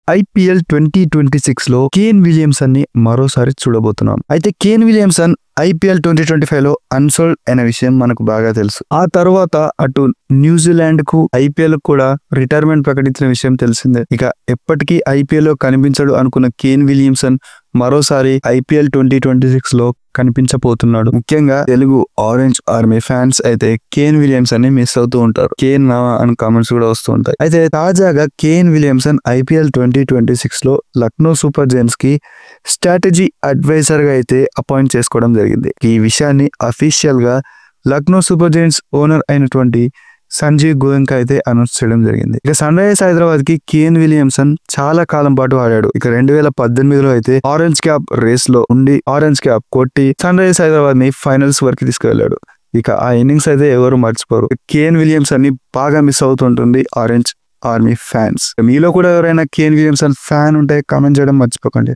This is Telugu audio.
IPL 2026 లో కేన్ విలియమ్సన్ ని మరోసారి చూడబోతున్నాం. అయితే కేన్ విలియమ్సన్ IPL 2025 లో అన్సోల్డ్ అనే విషయం మనకు బాగా తెలుసు. ఆ తర్వాత అటు న్యూజిలాండ్ కు IPL కూడా రిటైర్మెంట్ ప్రకటించిన విషయం తెలిసిందే. ఇక ఎప్పటికీ IPL లో కనిపించడు అనుకున్న కేన్ విలియమ్సన్ మరోసారి IPL 2026 లో కనిపించబోతున్నాడు. ముఖ్యంగా తెలుగు ఆరెంజ్ ఆర్మీ ఫ్యాన్స్ అయితే కేన్ విలియమ్సన్ ని మిస్ అవుతూ ఉంటారు. కేన్ నా అని కామెంట్స్ కూడా వస్తూ ఉంటాయి. అయితే తాజాగా కేన్ విలియమ్సన్ IPL 2026 లో లక్నో సూపర్ జైంట్స్ కి స్ట్రాటజీ అడ్వైజర్ గా అయితే అపాయింట్ చేసుకోవడం జరిగింది. ఈ విషయాన్ని అఫీషియల్ గా లక్నో సూపర్ జైంట్స్ ఓనర్ అయినటువంటి సంజీవ్ గోయంకా అయితే అనౌన్స్ చేయడం జరిగింది. ఇక సన్ రైజర్స్ హైదరాబాద్ కి కేన్ విలియమ్సన్ చాలా కాలం పాటు ఆడాడు. ఇక 2018లో అయితే ఆరెంజ్ క్యాప్ రేస్ లో ఉండి ఆరెంజ్ క్యాప్ కొట్టి సన్ రైజర్స్ హైదరాబాద్ ని ఫైనల్స్ వరకు తీసుకువెళ్ళాడు. ఇక ఆ ఇన్నింగ్స్ అయితే ఎవరు మర్చిపోరు. కేన్ విలియమ్సన్ ని బాగా మిస్ అవుతుంటుంది ఆరెంజ్ ఆర్మీ ఫ్యాన్స్. మీలో కూడా ఎవరైనా కేన్ విలియమ్సన్ ఫ్యాన్ ఉంటే కామెంట్ చేయడం మర్చిపోకండి.